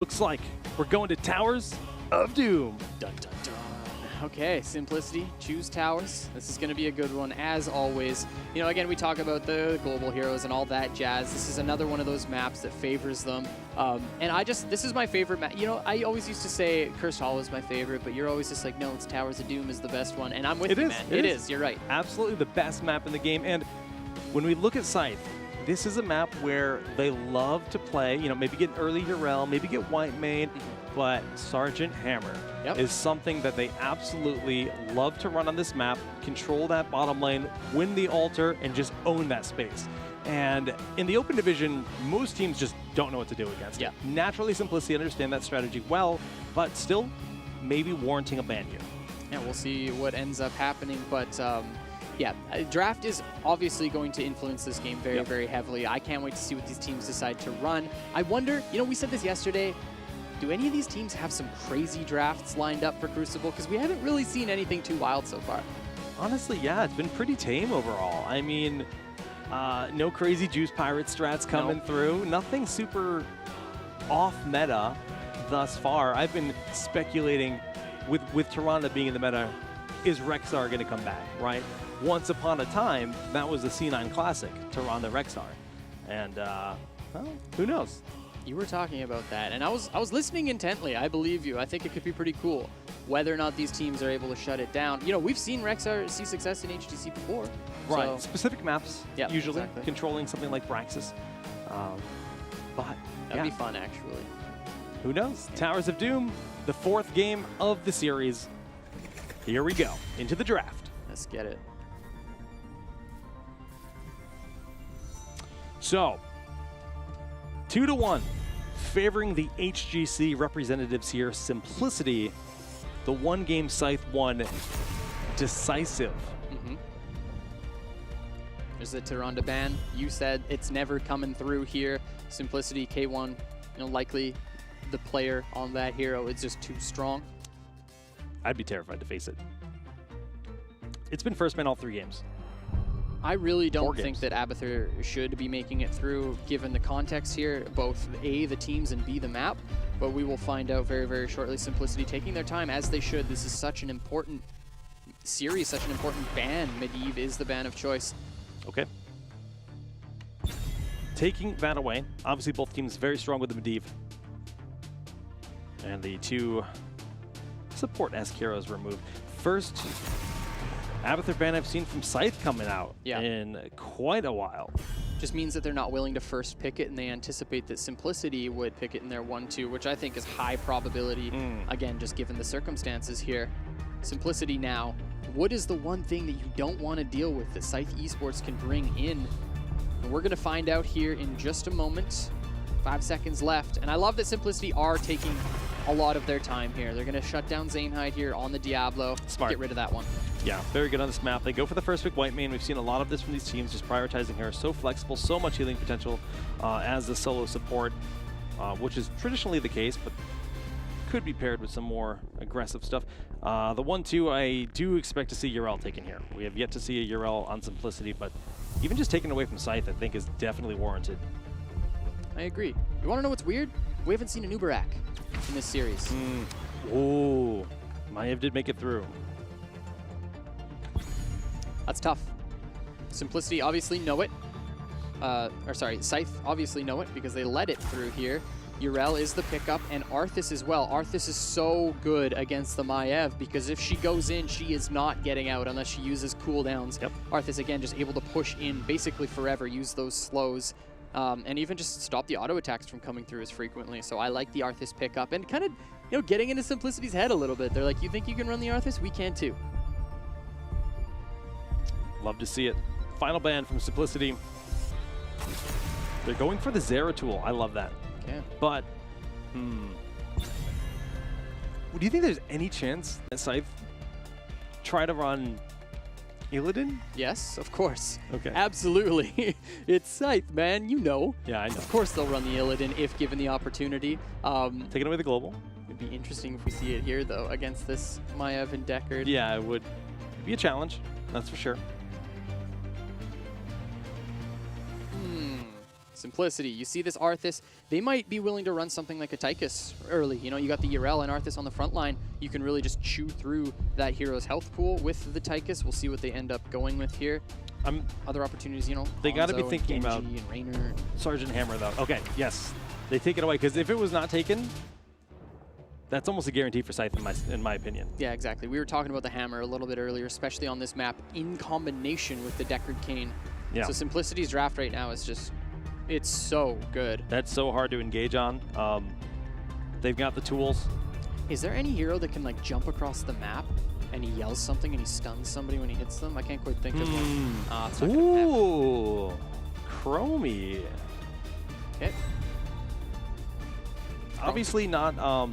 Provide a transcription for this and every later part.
Looks like we're going to Towers of Doom. Dun, dun, dun. Okay, Simplicity, choose Towers. This is going to be a good one, as always. You know, again, we talk about the global heroes and all that jazz. This is another one of those maps that favors them. And this is my favorite map. You know, I always used to say Cursed Hall is my favorite, but you're always just like, no, it's Towers of Doom is the best one. And I'm with you, man. It is, you're right. Absolutely the best map in the game. And when we look at Scythe, this is a map where they love to play, you know, maybe get early Urel, maybe get white made, but Sergeant Hammer is something that they absolutely love to run on this map, control that bottom lane, win the altar, and just own that space. And in the open division, most teams just don't know what to do against it. Naturally, Simplicity understand that strategy well, but still maybe warranting a ban here. Yeah, we'll see what ends up happening, but yeah, draft is obviously going to influence this game very, very heavily. I can't wait to see what these teams decide to run. I wonder, you know, we said this yesterday, do any of these teams have some crazy drafts lined up for Crucible? Because we haven't really seen anything too wild so far. Honestly, yeah, it's been pretty tame overall. I mean, no crazy Juice Pirate strats coming through. Nothing super off meta thus far. I've been speculating with Tyrande being in the meta, is Rexar going to come back, right? Once upon a time, that was the C9 classic, Tyrande Rexar. And, well, who knows? You were talking about that, and I was listening intently. I believe you. I think it could be pretty cool. Whether or not these teams are able to shut it down. You know, we've seen Rexar see success in HGC before. Right, so. Specific maps, usually, controlling something like Braxis. But, that'd be fun, actually. Who knows? Towers of Doom, the 4th game of the series. Here we go, into the draft. Let's get it. So, 2-1, favoring the HGC representatives here. Simplicity, the one-game Scythe won, decisive. There's the Tyrande ban. You said it's never coming through here. Simplicity, K1, you know, likely the player on that hero is just too strong. I'd be terrified to face it. It's been first man all 3 games. I really don't think that Abathur should be making it through, given the context here, both A, the teams, and B, the map. But we will find out very, very shortly. Simplicity taking their time, as they should. This is such an important series, such an important ban. Medivh is the ban of choice. Okay. Taking that away, obviously both teams very strong with the Medivh. And the 2 support S heroes removed. First Abathur ban I've seen from Scythe coming out in quite a while. Just means that they're not willing to first pick it, and they anticipate that Simplicity would pick it in their 1-2, which I think is high probability, again, just given the circumstances here. Simplicity now, what is the one thing that you don't want to deal with that Scythe Esports can bring in? And we're going to find out here in just a moment. 5 seconds left, and I love that Simplicity are taking a lot of their time here. They're going to shut down Zainhide here on the Diablo. Smart. Get rid of that one. Yeah, very good on this map. They go for the first pick white main. We've seen a lot of this from these teams, just prioritizing her. So flexible, so much healing potential as a solo support, which is traditionally the case, but could be paired with some more aggressive stuff. The 1-2, I do expect to see Urel taken here. We have yet to see a Urel on Simplicity, but even just taken away from Scythe, I think, is definitely warranted. I agree. You want to know what's weird? We haven't seen an Uberak in this series. Oh, Maiev did make it through. That's tough. Simplicity obviously know it. Or sorry, Scythe obviously know it because they let it through here. Urel is the pickup, and Arthas as well. Arthas is so good against the Maiev because if she goes in, she is not getting out unless she uses cooldowns. Arthas, again, just able to push in basically forever, use those slows, and even just stop the auto attacks from coming through as frequently. So I like the Arthas pickup and kind of, you know, getting into Simplicity's head a little bit. They're like, you think you can run the Arthas? We can too. Love to see it. Final ban from Simplicity. They're going for the Zeratul. I love that. Okay. But, do you think there's any chance that Scythe try to run Illidan? Yes, of course. Okay. Absolutely. It's Scythe, man. You know. Yeah, I know. Of course they'll run the Illidan if given the opportunity. Taking away the global. It'd be interesting if we see it here, though, against this Maiev and Deckard. Yeah, it would be a challenge. That's for sure. Simplicity. You see this Arthas, they might be willing to run something like a Tychus early. You know, you got the Yrel and Arthas on the front line. You can really just chew through that hero's health pool with the Tychus. We'll see what they end up going with here. Other opportunities, you know, they got to be thinking Genji about and Raynor. Sergeant Hammer, though. Okay, yes. They take it away, because if it was not taken, that's almost a guarantee for Scythe, in my opinion. Yeah, exactly. We were talking about the Hammer a little bit earlier, especially on this map, in combination with the Deckard Cain. Yeah. So Simplicity's draft right now is just, it's so good. That's so hard to engage on. They've got the tools. Is there any hero that can like jump across the map and he yells something and he stuns somebody when he hits them? I can't quite think of one. It's not Ooh, Chromie. Okay. Obviously not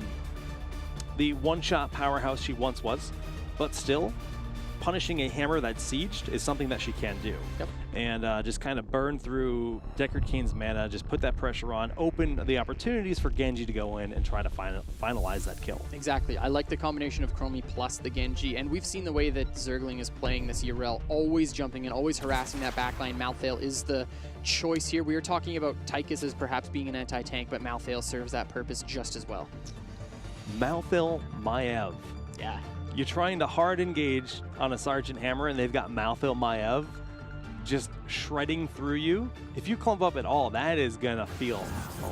the one-shot powerhouse she once was, but still, punishing a hammer that's sieged is something that she can do. Yep. And just kind of burn through Deckard Cain's mana, just put that pressure on, open the opportunities for Genji to go in and try to finalize that kill. Exactly. I like the combination of Chromie plus the Genji, and we've seen the way that Zergling is playing this Yrel, always jumping in, always harassing that backline. Malthael is the choice here. We were talking about Tychus as perhaps being an anti-tank, but Malthael serves that purpose just as well. Malthael Maiev. Yeah. You're trying to hard engage on a Sergeant Hammer, and they've got Malthael Maiev just shredding through you. If you clump up at all, that is going to feel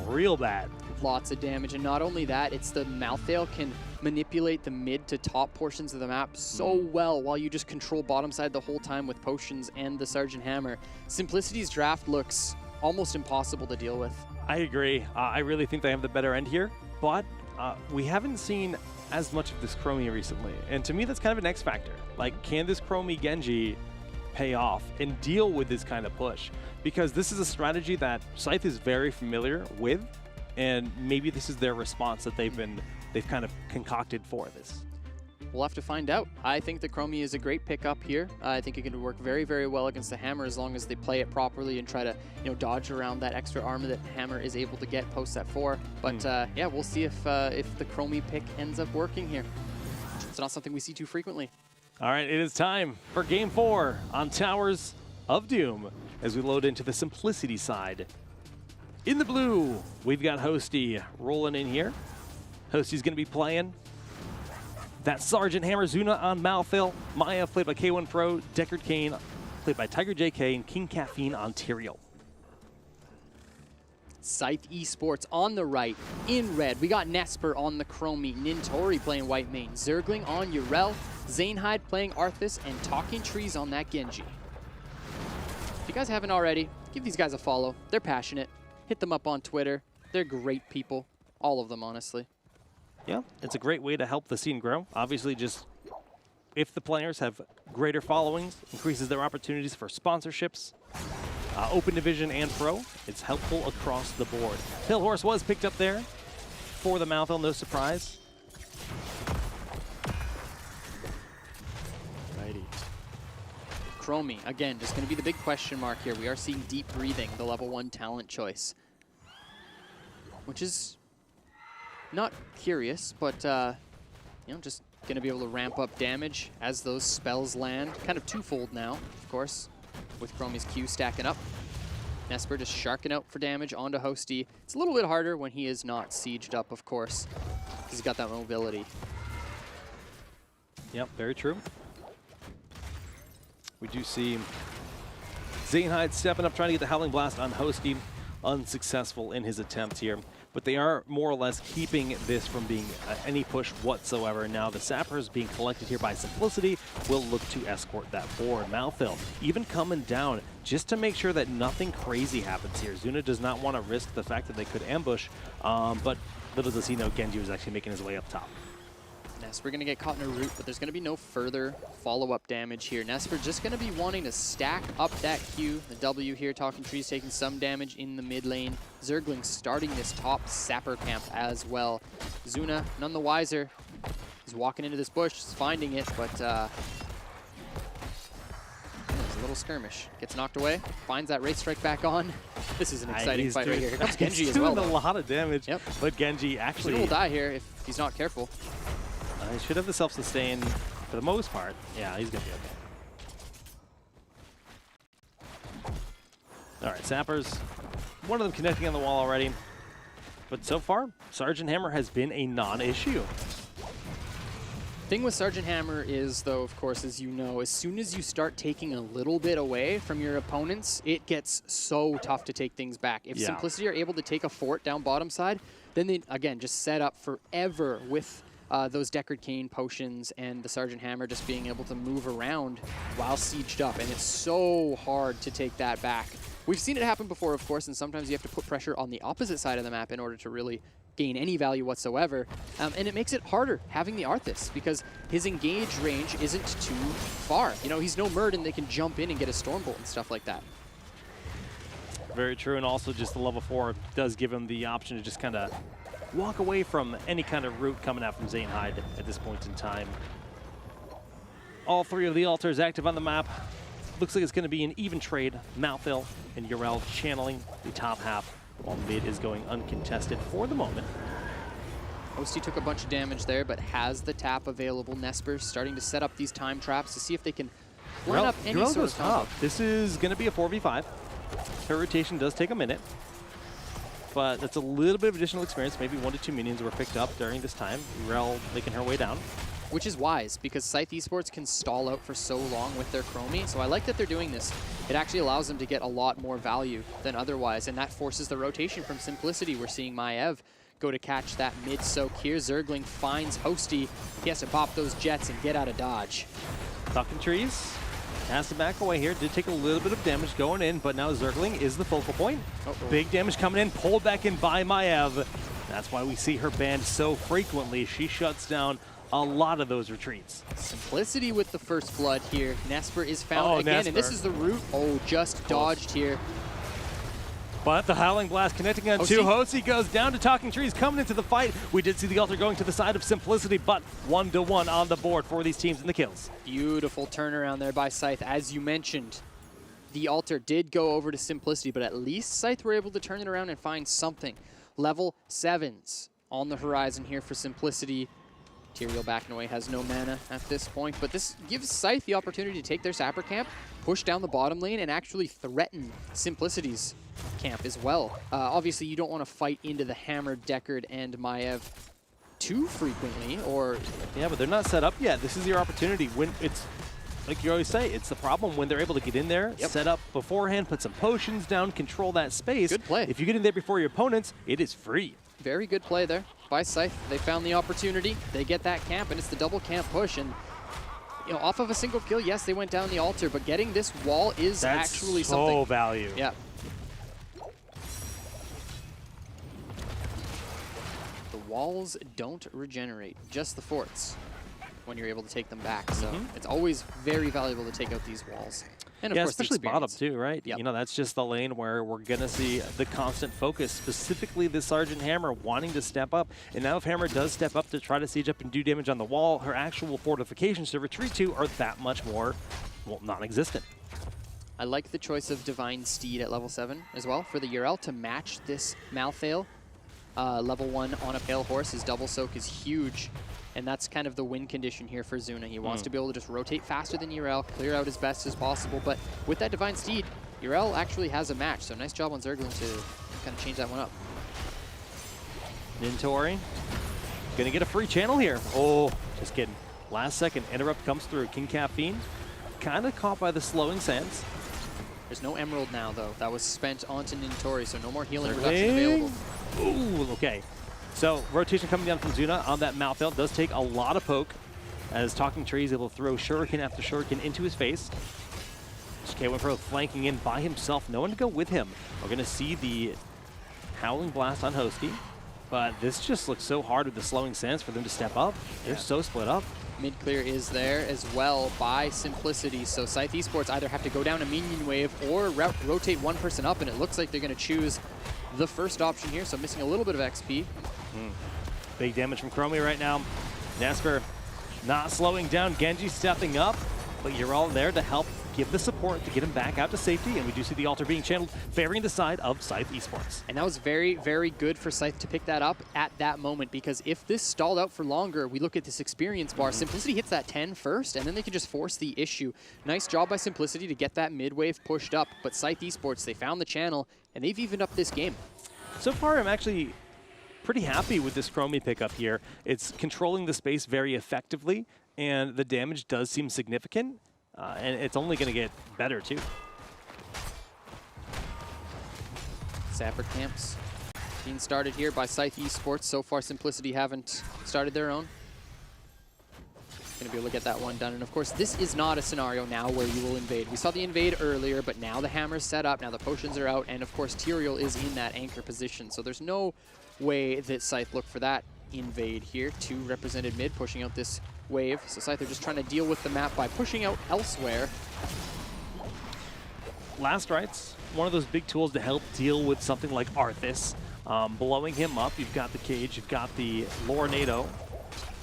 real bad. Lots of damage, and not only that, it's the Malthael can manipulate the mid to top portions of the map so well while you just control bottom side the whole time with potions and the Sergeant Hammer. Simplicity's draft looks almost impossible to deal with. I agree. I really think they have the better end here, but we haven't seen as much of this Chromie recently. And to me, that's kind of an X factor. Like, can this Chromie Genji pay off and deal with this kind of push? Because this is a strategy that Scythe is very familiar with, and maybe this is their response that they've kind of concocted for this. We'll have to find out. I think the Chromie is a great pickup here. I think it can work very, very well against the Hammer as long as they play it properly and try to, you know, dodge around that extra armor that Hammer is able to get post that 4. But yeah, we'll see if the Chromie pick ends up working here. It's not something we see too frequently. All right, it is time for Game 4 on Towers of Doom as we load into the Simplicity side. In the blue, we've got Hosty rolling in here. Hosty's going to be playing that Sergeant Hammer Zuna on Malthael, Maiev played by K1 Pro, Deckard Cain played by Tiger JK, and King Caffeine on Tyrael. Scythe Esports on the right, in red. We got Nesper on the Chromie, Nintori playing white main, Zergling on Yrel, Zainhide playing Arthas, and Talking Trees on that Genji. If you guys haven't already, give these guys a follow. They're passionate. Hit them up on Twitter. They're great people. All of them, honestly. Yeah, it's a great way to help the scene grow. Obviously, just if the players have greater followings, increases their opportunities for sponsorships, Open Division and Pro. It's helpful across the board. Pale Horse was picked up there for the Malthael, no surprise. Righty. Chromie, again, just going to be the big question mark here. We are seeing Deep Breathing, the level 1 talent choice, which is not curious, but you know, just going to be able to ramp up damage as those spells land. Kind of twofold now, of course, with Chromie's Q stacking up. Nesper just sharking out for damage onto Hosty. It's a little bit harder when he is not sieged up, of course, because he's got that mobility. Yep, very true. We do see Zainhide stepping up, trying to get the Howling Blast on Hosty. Unsuccessful in his attempts here. But they are more or less keeping this from being any push whatsoever. Now the Sappers being collected here by Simplicity will look to escort that forward. Malthael even coming down just to make sure that nothing crazy happens here. Zuna does not want to risk the fact that they could ambush, but little does he know Genji was actually making his way up top. Nesper going to get caught in a root, but there's going to be no further follow-up damage here. Nesper just going to be wanting to stack up that Q. The W here, Talking Trees taking some damage in the mid lane. Zergling starting this top Sapper camp as well. Zuna, none the wiser. He's walking into this bush, he's finding it, but there's a little skirmish. Gets knocked away, finds that Wraith Strike back on. This is an exciting fight right here. Here comes Genji as well. He's doing a lot of damage, yep. But Genji actually will die here if he's not careful. He should have the self-sustain for the most part. Yeah, he's going to be okay. All right, Sappers one of them connecting on the wall already. But so far, Sergeant Hammer has been a non-issue. Thing with Sergeant Hammer is, though, of course, as you know, as soon as you start taking a little bit away from your opponents, it gets so tough to take things back. If Simplicity are able to take a fort down bottom side, then they, again, just set up forever with those Deckard Cain potions and the Sergeant Hammer just being able to move around while sieged up. And it's so hard to take that back. We've seen it happen before, of course, and sometimes you have to put pressure on the opposite side of the map in order to really gain any value whatsoever. And it makes it harder having the Arthas because his engage range isn't too far. You know, he's no Murd and they can jump in and get a Stormbolt and stuff like that. Very true, and also just the level 4 does give him the option to just kind of walk away from any kind of route coming out from Zane Hyde at this point in time. All 3 of the altars active on the map. Looks like it's going to be an even trade. Malthil and Yrel channeling the top half, while mid is going uncontested for the moment. Hosty took a bunch of damage there, but has the tap available. Nesper starting to set up these time traps to see if they can line up any sort of combo. This is going to be a 4v5. Her rotation does take a minute, but that's a little bit of additional experience. Maybe 1 to 2 minions were picked up during this time. Yrel making her way down. Which is wise, because Scythe Esports can stall out for so long with their Chromie, so I like that they're doing this. It actually allows them to get a lot more value than otherwise, and that forces the rotation from Simplicity. We're seeing Maiev go to catch that mid-soak here. Zergling finds Hosty. He has to bop those jets and get out of dodge. Talking trees. Has to back away here. Did take a little bit of damage going in, but now Zergling is the focal point. Big damage coming in, pulled back in by Maiev. That's why we see her banned so frequently. She shuts down a lot of those retreats. Simplicity with the first blood here. Nesper is found again, and this is the route. Oh, just dodged here. But the Howling Blast connecting on two. Hosty goes down to Talking Trees, coming into the fight. We did see the altar going to the side of Simplicity, but 1-1 on the board for these teams in the kills. Beautiful turnaround there by Scythe. As you mentioned, the altar did go over to Simplicity, but at least Scythe were able to turn it around and find something. Level 7s on the horizon here for Simplicity. Tyrael backing away, has no mana at this point, but this gives Scythe the opportunity to take their Sapper camp, push down the bottom lane, and actually threaten Simplicity's camp as well. Obviously, you don't want to fight into the Hammer, Deckard, and Maiev too frequently, or... Yeah, but they're not set up yet. This is your opportunity. When it's, like you always say, it's the problem when they're able to get in there, set up beforehand, put some potions down, control that space. Good play. If you get in there before your opponents, it is free. Very good play there by Scythe. They found the opportunity. They get that camp, and it's the double camp push. And you know, off of a single kill, yes, they went down the altar, but getting this wall is actually something. That's so value. Yeah. The walls don't regenerate, just the forts when you're able to take them back. So it's always very valuable to take out these walls. And of course, especially bottom too, right? Yep. You know, that's just the lane where we're going to see the constant focus, specifically the Sergeant Hammer wanting to step up. And now if Hammer does step up to try to siege up and do damage on the wall, her actual fortifications to retreat to are that much more, well, non-existent. I like the choice of Divine Steed at level 7 as well for the Yrel to match this Malthale. Level 1 on a Pale Horse, his double soak is huge. And that's kind of the win condition here for Zuna. He wants to be able to just rotate faster than Yrel, clear out as best as possible. But with that Divine Steed, Yrel actually has a match. So nice job on Zergling to kind of change that one up. Nintori gonna get a free channel here. Oh, just kidding. Last second, interrupt comes through. King Caffeine kind of caught by the slowing sands. There's no Emerald now, though. That was spent onto Nintori, so no more healing reduction available. Ooh, okay. So rotation coming down from Zuna on that Malthale does take a lot of poke, as Talking Tree is able to throw shuriken after shuriken into his face. K1Pro flanking in by himself, no one to go with him. We're going to see the Howling Blast on Hosty, but this just looks so hard with the slowing sands for them to step up. They're so split up. Mid clear is there as well by Simplicity, so Scythe Esports either have to go down a minion wave or rotate one person up, and it looks like they're going to choose the first option here, so missing a little bit of XP. Big damage from Chromie right now. Nesper not slowing down. Genji stepping up, but you're all there to help give the support to get him back out to safety, and we do see the altar being channeled, favoring the side of Scythe Esports. And that was very, very good for Scythe to pick that up at that moment, because if this stalled out for longer, we look at this experience bar, Simplicity hits that 10 first, and then they can just force the issue. Nice job by Simplicity to get that mid-wave pushed up, but Scythe Esports, they found the channel, and they've evened up this game. So far, I'm actually pretty happy with this Chromie pickup here. It's controlling the space very effectively, and the damage does seem significant, and it's only going to get better, too. Sapper camps being started here by Scythe Esports. So far, Simplicity haven't started their own. Going to be able to get that one done. And of course, this is not a scenario now where you will invade. We saw the invade earlier, but now the hammer's set up, now the potions are out, and of course, Tyrael is in that anchor position. So there's no way that Scythe look for that invade here. 2 represented mid, pushing out this wave. So Scythe are just trying to deal with the map by pushing out elsewhere. Last Rites, one of those big tools to help deal with something like Arthas. Blowing him up, you've got the cage, you've got the Lorenado,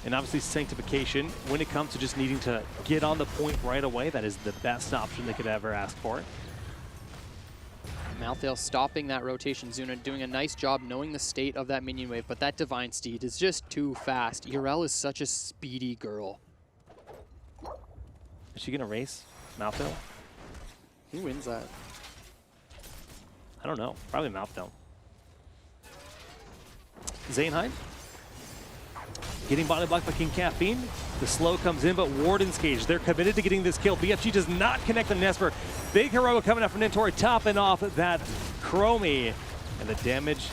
and obviously Sanctification. When it comes to just needing to get on the point right away, that is the best option they could ever ask for. Malthael stopping that rotation. Zuna doing a nice job knowing the state of that minion wave, but that Divine Steed is just too fast. Yrel is such a speedy girl. Is she going to race Malthael? Who wins that? I don't know. Probably Malthael. Zaynheim getting body blocked by King Caffeine. The slow comes in, but Warden's Cage, they're committed to getting this kill. BFG does not connect on Nesper. Big heroic coming out from Nintori, topping off that Chromie. And the damage,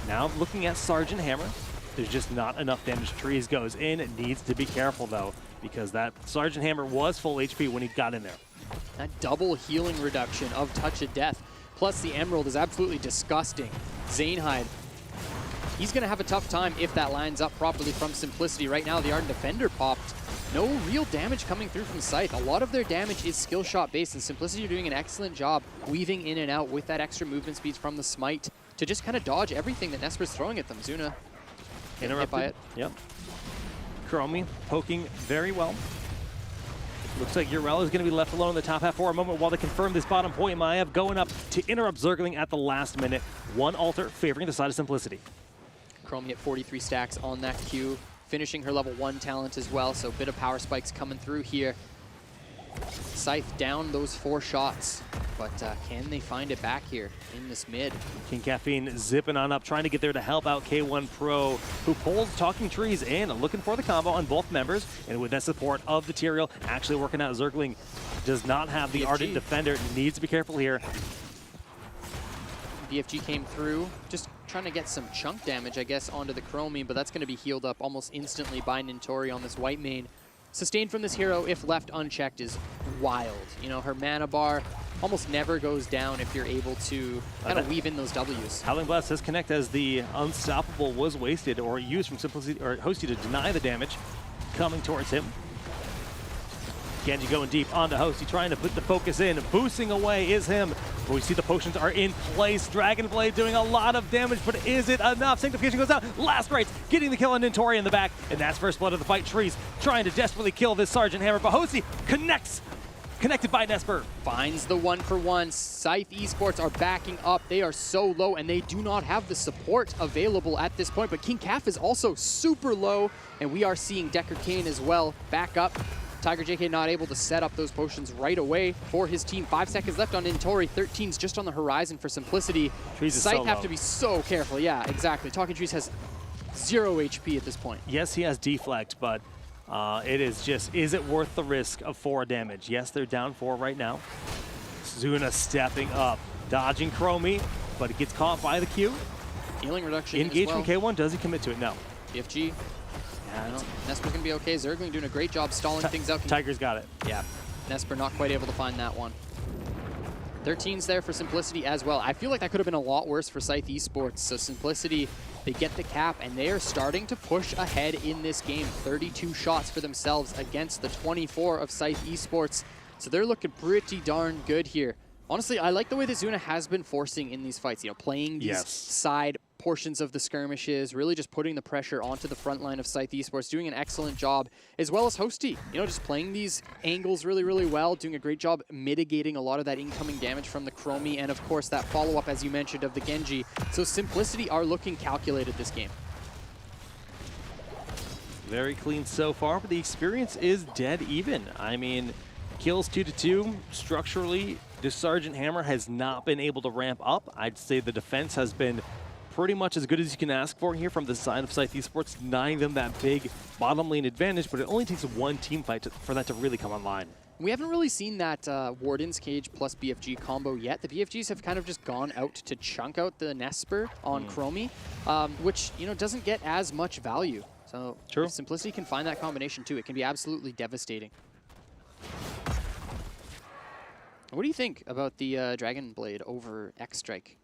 now looking at Sergeant Hammer, there's just not enough damage. Trees goes in, it needs to be careful though, because that Sergeant Hammer was full HP when he got in there. That double healing reduction of Touch of Death, plus the Emerald is absolutely disgusting. Zaynheim, he's going to have a tough time if that lines up properly from Simplicity. Right now, the Ardent Defender popped. No real damage coming through from Scythe. A lot of their damage is skill shot based, and Simplicity are doing an excellent job weaving in and out with that extra movement speed from the Smite to just kind of dodge everything that Nesper's throwing at them. Zuna interrupted by it. Yep. Chromie poking very well. Looks like Yrel is going to be left alone in the top half for a moment while they confirm this bottom point. Maiev going up to interrupt Zergling at the last minute. One altar favoring the side of Simplicity. Chromie at 43 stacks on that Q, finishing her level 1 talent as well, so a bit of power spikes coming through here. Scythe down those 4 shots, but can they find it back here in this mid? King Caffeine zipping on up, trying to get there to help out K1 Pro, who pulls Talking Trees in, looking for the combo on both members, and with that support of the Tyrael actually working out. Zergling does not have the Ardent Defender, needs to be careful here. BFG came through, just trying to get some chunk damage, I guess, onto the Chromie, but that's going to be healed up almost instantly by Nintori on this white main. Sustained from this hero, if left unchecked, is wild. You know, her mana bar almost never goes down if you're able to kind of weave in those Ws. Howling Blast does connect as the Unstoppable was wasted or used from Simplicity or Hosty to deny the damage coming towards him. Genji going deep onto Hosty, trying to put the focus in. Boosting away is him. But we see the potions are in place. Dragonblade doing a lot of damage, but is it enough? Sanctification goes out. Last Rites getting the kill on Nintori in the back, and that's first blood of the fight. Trees trying to desperately kill this Sergeant Hammer, but Hosty connects. Connected by Nesper. Finds the 1-for-1. Scythe Esports are backing up. They are so low, and they do not have the support available at this point. But King Caff is also super low, and we are seeing Decker Kane as well back up. Tiger JK not able to set up those potions right away for his team. 5 seconds left on Nintori. 13's just on the horizon for Simplicity. Scythe have to be so careful. Yeah, exactly. Talking Trees has 0 HP at this point. Yes, he has deflect, but it is just, is it worth the risk of 4 damage? Yes, they're down 4 right now. Zuna stepping up, dodging Chromie, but it gets caught by the Q. Healing reduction Engage as well. from K1, does he commit to it? No. BFG. Yeah, Nesper's gonna be okay. Zergling doing a great job stalling things out. Tiger's got it. Yeah, Nesper not quite able to find that one. 13's there for Simplicity as well. I feel like that could have been a lot worse for Scythe Esports. So Simplicity, they get the cap, and they are starting to push ahead in this game. 32 shots for themselves against the 24 of Scythe Esports. So they're looking pretty darn good here. Honestly, I like the way that Zuna has been forcing in these fights, you know, playing these side portions of the skirmishes, really just putting the pressure onto the front line of Scythe Esports, doing an excellent job, as well as Hosty, you know, just playing these angles really, really well, doing a great job mitigating a lot of that incoming damage from the Chromie, and of course that follow-up, as you mentioned, of the Genji. So Simplicity are looking calculated this game. Very clean so far, but the experience is dead even. I mean, kills 2-2. Structurally, the Sergeant Hammer has not been able to ramp up. I'd say the defense has been pretty much as good as you can ask for here from the side of Scythe Esports, denying them that big bottom lane advantage, but it only takes one team fight for that to really come online. We haven't really seen that Warden's Cage plus BFG combo yet. The BFGs have kind of just gone out to chunk out the Nesper on Chromie, which, you know, doesn't get as much value. So if Simplicity can find that combination too, it can be absolutely devastating. What do you think about the Dragon Blade over X-Strike?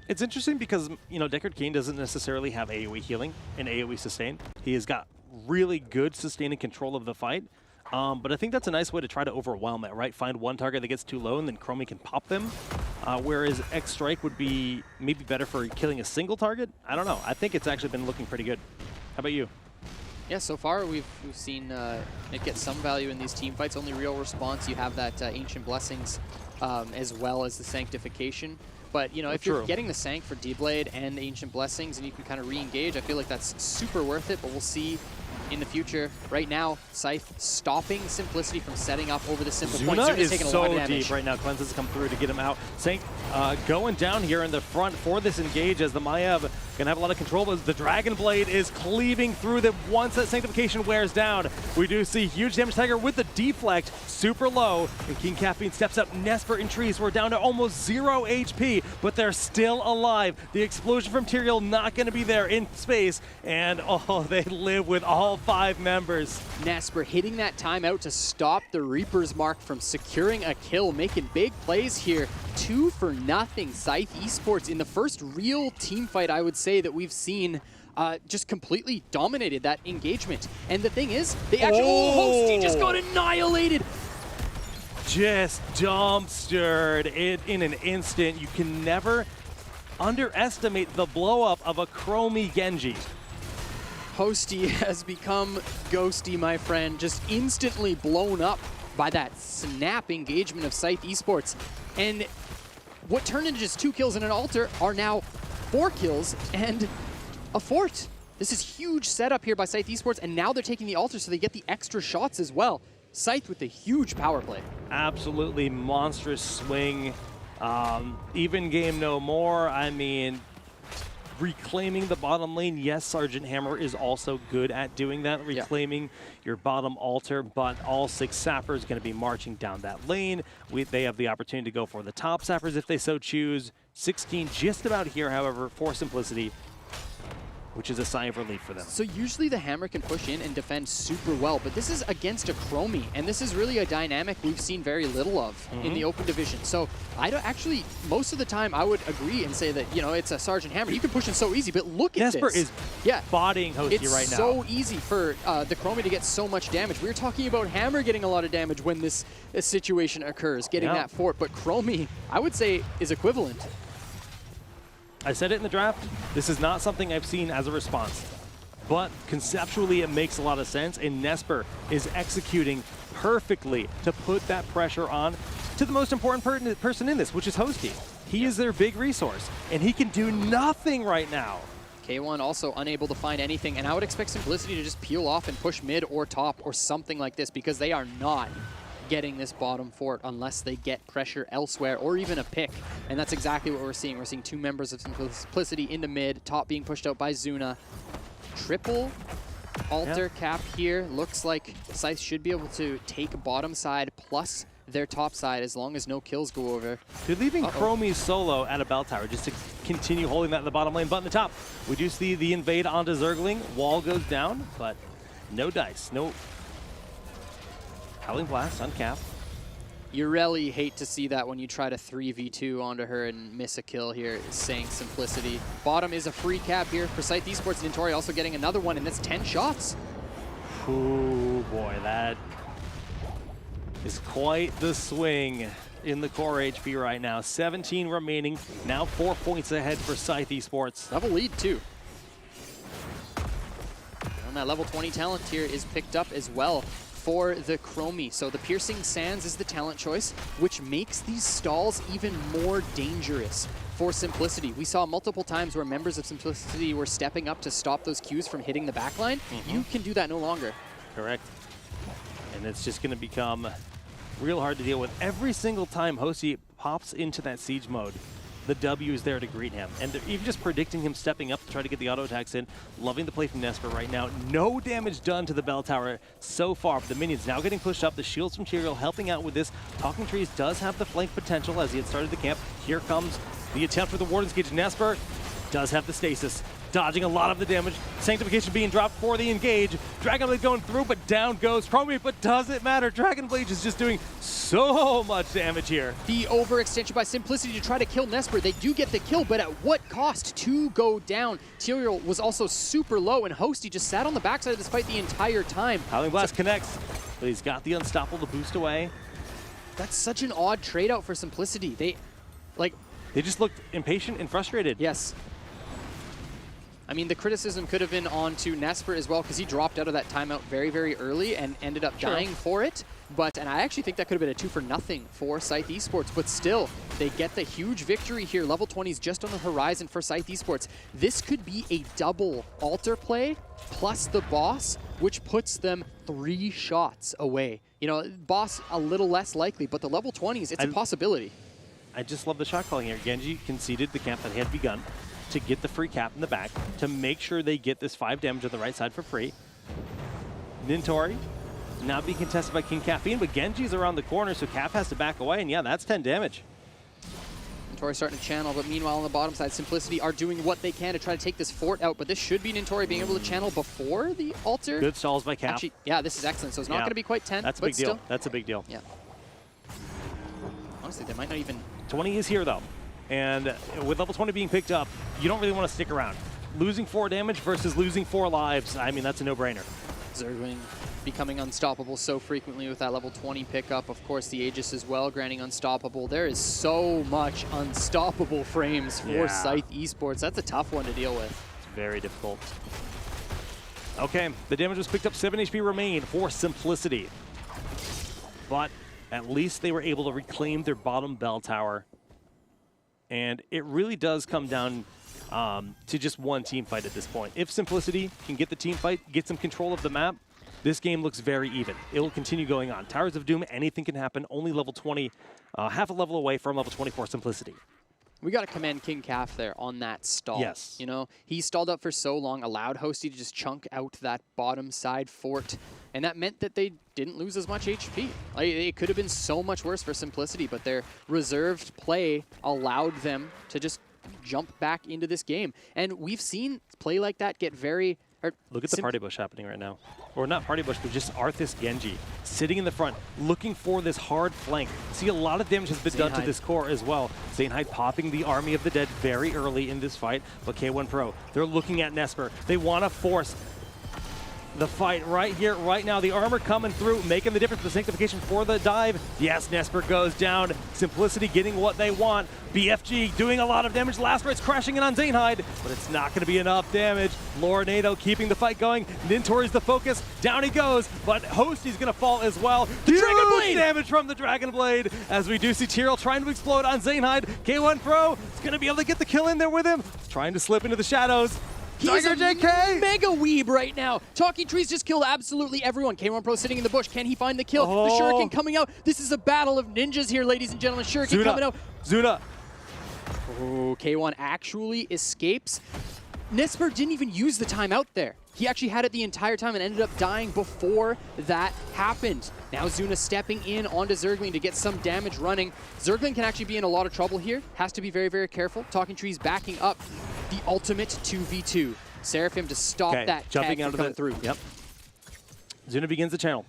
It's interesting because, you know, Deckard Cain doesn't necessarily have AoE healing and AoE sustain. He has got really good sustain and control of the fight. But I think that's a nice way to try to overwhelm it, right? Find one target that gets too low and then Chromie can pop them. Whereas X-Strike would be maybe better for killing a single target. I don't know. I think it's actually been looking pretty good. How about you? Yeah, so far we've seen it get some value in these team fights. Only real response, you have that Ancient Blessings as well as the Sanctification. But, you know, if you're getting the Sanct for D-Blade and Ancient Blessings and you can kind of re-engage, I feel like that's super worth it, but we'll see in the future. Right now, Scythe stopping Simplicity from setting up over the simple point. Zuna is taking a so lot of deep right now. Cleanse has come through to get him out. Sanct going down here in the front for this engage as the Maiev can have a lot of control as the Dragon Blade is cleaving through them. Once that Sanctification wears down, we do see huge damage. Tiger with the deflect, super low, and King Caffeine steps up. Nesper and Trees, we're down to almost 0 HP, but they're still alive. The explosion from Tyrael not going to be there in space, and oh, they live with all 5 members. Nesper hitting that timeout to stop the Reaper's Mark from securing a kill, making big plays here. 2-0 Scythe Esports in the first real team fight, I would say, that we've seen. Just completely dominated that engagement. And the thing is, they actually, Hosty just got annihilated. Just dumpstered it in an instant. You can never underestimate the blow up of a Chromie Genji. Hosty has become ghosty, my friend, just instantly blown up by that snap engagement of Scythe Esports. And what turned into just 2 kills and an altar are now 4 kills and a fort. This is huge setup here by Scythe Esports, and now they're taking the altar so they get the extra shots as well. Scythe with a huge power play. Absolutely monstrous swing. Even game no more. I mean, reclaiming the bottom lane. Yes, Sergeant Hammer is also good at doing that, reclaiming your bottom altar, but all 6 sappers going to be marching down that lane. They have the opportunity to go for the top sappers if they so choose. 16 just about here, however, for Simplicity, which is a sigh of relief for them. So usually the Hammer can push in and defend super well, but this is against a Chromie, and this is really a dynamic we've seen very little of in the open division. So I don't actually, most of the time I would agree and say that, you know, it's a Sergeant Hammer. You can push in so easy, but look at Nesper this. is bodying Hosty right now. It's so easy for the Chromie to get so much damage. We were talking about Hammer getting a lot of damage when this situation occurs, getting that fort, but Chromie, I would say, is equivalent. I said it in the draft, this is not something I've seen as a response, but conceptually it makes a lot of sense, and Nesper is executing perfectly to put that pressure on to the most important person in this, which is Hosty. He is their big resource, and he can do nothing right now. K1 also unable to find anything, and I would expect Simplicity to just peel off and push mid or top or something like this, because they are not getting this bottom fort unless they get pressure elsewhere or even a pick. And that's exactly what we're seeing. We're seeing 2 members of Simplicity into mid, top being pushed out by Zuna. Triple altar cap here. Looks like Scythe should be able to take bottom side plus their top side as long as no kills go over. They're leaving Chromie solo at a bell tower just to continue holding that in the bottom lane. But in the top, we do see the invade onto Zergling. Wall goes down, but no dice, no Howling Blast, uncap. You really hate to see that when you try to 3v2 onto her and miss a kill here, saying Simplicity. Bottom is a free cap here for Scythe Esports. Nintori also getting another one, and that's 10 shots. Oh boy, that is quite the swing. in the core HP right now. 17 remaining, now 4 points ahead for Scythe Esports. Level lead too. And that level 20 talent tier is picked up as well for the Chromie. So the Piercing Sands is the talent choice, which makes these stalls even more dangerous for Simplicity. We saw multiple times where members of Simplicity were stepping up to stop those Qs from hitting the backline. You can do that no longer. Correct. And it's just going to become real hard to deal with. Every single time Hosty pops into that siege mode, the W is there to greet him. And they're even just predicting him stepping up to try to get the auto attacks in. Loving the play from Nesper right now. No damage done to the bell tower so far, but the minions now getting pushed up. The shields from Tyrael helping out with this. Talking Trees does have the flank potential as he had started the camp. Here comes the attempt for the Warden's Cage. Nesper does have the stasis, dodging a lot of the damage. Sanctification being dropped for the engage. Dragon Blade going through, but down goes Chromie, but doesn't matter. Dragon Blade is just doing so much damage here. The overextension by Simplicity to try to kill Nesper. They do get the kill, but at what cost to go down? Tyrael was also super low, and Hosty just sat on the backside of this fight the entire time. Howling Blast connects, but he's got the Unstoppable to boost away. That's such an odd trade out for Simplicity. They just looked impatient and frustrated. Yes. I mean, the criticism could have been on to Nesper as well, because he dropped out of that timeout very, very early and ended up dying for it. And I actually think that could have been a 2-for-0 for Scythe Esports, but still, they get the huge victory here. Level 20 is just on the horizon for Scythe Esports. This could be a double altar play plus the boss, which puts them 3 shots away. You know, boss a little less likely, but the level 20s, it's a possibility. I just love the shot calling here. Genji conceded the camp that had begun to get the free cap in the back, to make sure they get this 5 damage on the right side for free. Nintori now being contested by King Caffeine, but Genji's around the corner, so Cap has to back away, and yeah, that's 10 damage. Nintori starting to channel, but meanwhile on the bottom side, Simplicity are doing what they can to try to take this fort out, but this should be Nintori being able to channel before the altar. Good stalls by Cap. Actually, yeah, this is excellent, so it's not going to be quite 10, That's a but big deal. still. That's a big deal. Yeah. Honestly, they might not even... 20 is here, though. And with level 20 being picked up, you don't really want to stick around. Losing 4 damage versus losing 4 lives, I mean, that's a no-brainer. Zerglin becoming unstoppable so frequently with that level 20 pickup. Of course, the Aegis as well, granting unstoppable. There is so much unstoppable frames for Scythe Esports. That's a tough one to deal with. It's very difficult. Okay, the damage was picked up. 7 HP remain for Simplicity. But at least they were able to reclaim their bottom bell tower. And it really does come down to just one team fight at this point. If Simplicity can get the team fight, get some control of the map, this game looks very even. It will continue going on. Towers of Doom, anything can happen. Only level 20, half a level away from level 24 Simplicity. We got to commend King Calf there on that stall. Yes. You know, he stalled up for so long, allowed Hosty to just chunk out that bottom side fort, and that meant that they didn't lose as much HP. Like, it could have been so much worse for Simplicity, but their reserved play allowed them to just jump back into this game. And we've seen play like that get very... Look at the party bush happening right now. Or not party bush, but just Arthas Genji sitting in the front, looking for this hard flank. See, a lot of damage has been done to this core as well. Zainhide popping the Army of the Dead very early in this fight, but K1 Pro, they're looking at Nesper. They want to force the fight right here, right now. The armor coming through, making the difference. The Sanctification for the dive. Yes, Nesper goes down. Simplicity getting what they want. BFG doing a lot of damage. Last Right's crashing in on Zainhide, but it's not going to be enough damage. Lorenado keeping the fight going. Nintori's the focus. Down he goes, but Hosty's going to fall as well. Huge damage from the Dragon Blade, as we do see Tyrael trying to explode on Zainhide. K1 Pro is going to be able to get the kill in there with him. Trying to slip into the shadows. He's Tiger a JK! mega weeb right now. Talking Trees just killed absolutely everyone. K1 Pro sitting in the bush. Can he find the kill? The Shuriken coming out. This is a battle of ninjas here, ladies and gentlemen. Shuriken coming out. Zuna. Oh, K1 actually escapes. Nesper didn't even use the timeout there. He actually had it the entire time and ended up dying before that happened. Now Zuna stepping in onto Zerglin to get some damage running. Zerglin can actually be in a lot of trouble here. Has to be very, very careful. Talking Trees backing up the ultimate 2v2. Seraphim to stop that jumping tag out from of coming the through. Yep. Zuna begins the channel.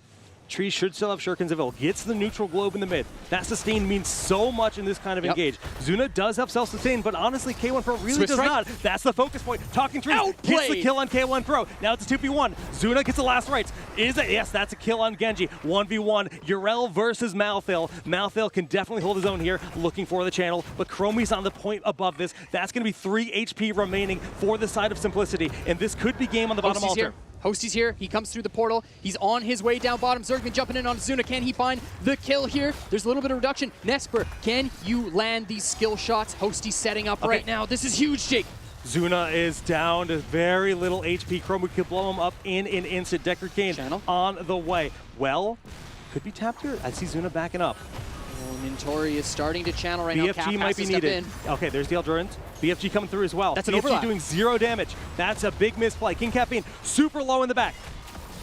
Tree should still have Shurikens available. Gets the neutral globe in the mid. That sustain means so much in this kind of engage. Zuna does have self-sustain, but honestly, K1 Pro really does not. That's the focus point. Talking Trees gets the kill on K1 Pro. Now it's a 2v1. Zuna gets the last rights. Yes, that's a kill on Genji. 1v1. Yrel versus Malthael. Malthael can definitely hold his own here, looking for the channel, but Chromie's on the point above this. That's going to be 3 HP remaining for the side of Simplicity, and this could be game on the bottom altar. Hosty's here. He comes through the portal. He's on his way down bottom. Zergman jumping in on Zuna. Can he find the kill here? There's a little bit of reduction. Nesper, can you land these skill shots? Hosty's setting up right now. This is huge, Jake. Zuna is down to very little HP. Chromie could blow him up in an instant. Decker Kane on the way. Well, could be tapped here. I see Zuna backing up. Mintori is starting to channel right now. BFG might be needed. Okay, there's the Eldurance. BFG coming through as well. That's an BFG overlap. doing 0 damage. That's a big misplay. King Caffeine super low in the back.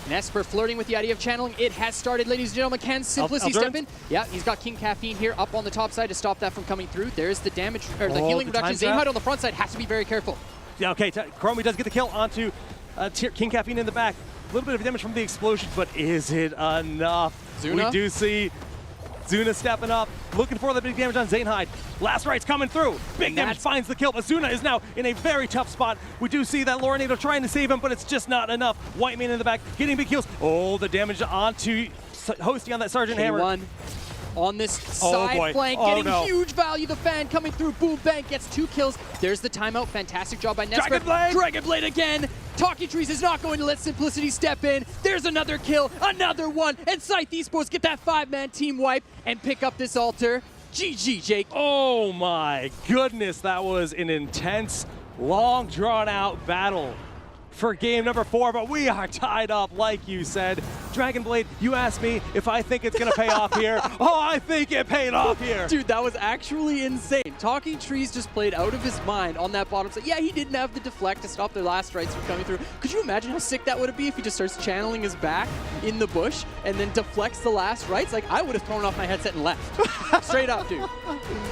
Nesper flirting with the idea of channeling. It has started, ladies and gentlemen. Can Simplicity step in? Yeah, he's got King Caffeine here up on the top side to stop that from coming through. There's the damage, or the healing reduction. Zainhide on the front side has to be very careful. Yeah, okay, Chromie does get the kill onto King Caffeine in the back. A little bit of damage from the explosion, but is it enough? Zuna? We do see Zuna stepping up, looking for the big damage on Zainhide. Last right's coming through. Big damage finds the kill, but Zuna is now in a very tough spot. We do see that Lorenado trying to save him, but it's just not enough. White man in the back, getting big kills. Oh, the damage onto Hosty on that Sergeant Hammer. On this side flank, getting huge value. The fan coming through. Boom, bang, gets 2 kills. There's the timeout. Fantastic job by Nesper. Dragon Blade again. Talking Trees is not going to let Simplicity step in. There's another kill, another one, and Scythe Esports get that 5-man team wipe and pick up this altar. GG, Jake. Oh my goodness, that was an intense, long, drawn-out battle for game number 4, but we are tied up, like you said. Dragon Blade, you asked me if I think it's going to pay off here. Oh, I think it paid off here. Dude, that was actually insane. Talking Trees just played out of his mind on that bottom side. Yeah, he didn't have the deflect to stop their last rights from coming through. Could you imagine how sick that would be if he just starts channeling his back in the bush and then deflects the last rights? Like, I would have thrown off my headset and left. Straight up, dude.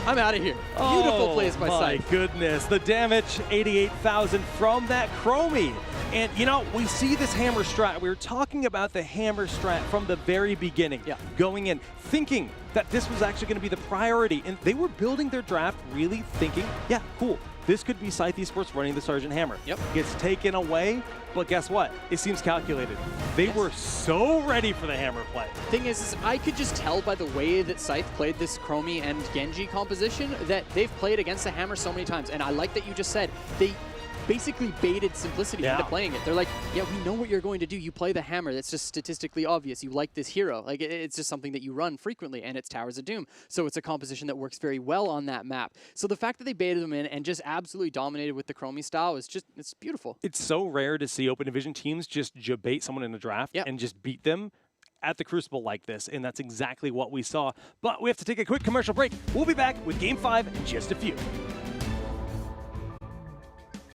I'm out of here. Beautiful plays by Scythe. My goodness. The damage, 88,000 from that Chromie. And, you know, we see this hammer strat. We were talking about the hammer strat from the very beginning. Going in, thinking that this was actually going to be the priority. And they were building their draft really thinking, yeah, cool. This could be Scythe Esports running the Sergeant Hammer. Gets taken away, but guess what? It seems calculated. They were so ready for the hammer play. Thing is I could just tell by the way that Scythe played this Chromie and Genji composition that they've played against the hammer so many times. And I like that you just said they basically baited Simplicity into playing it. They're like, yeah, we know what you're going to do. You play the hammer. That's just statistically obvious. You like this hero. Like, it's just something that you run frequently, and it's Towers of Doom. So it's a composition that works very well on that map. So the fact that they baited them in and just absolutely dominated with the Chromie style is just, it's beautiful. It's so rare to see open division teams just bait someone in a draft and just beat them at the Crucible like this, and that's exactly what we saw. But we have to take a quick commercial break. We'll be back with Game 5 in just a few.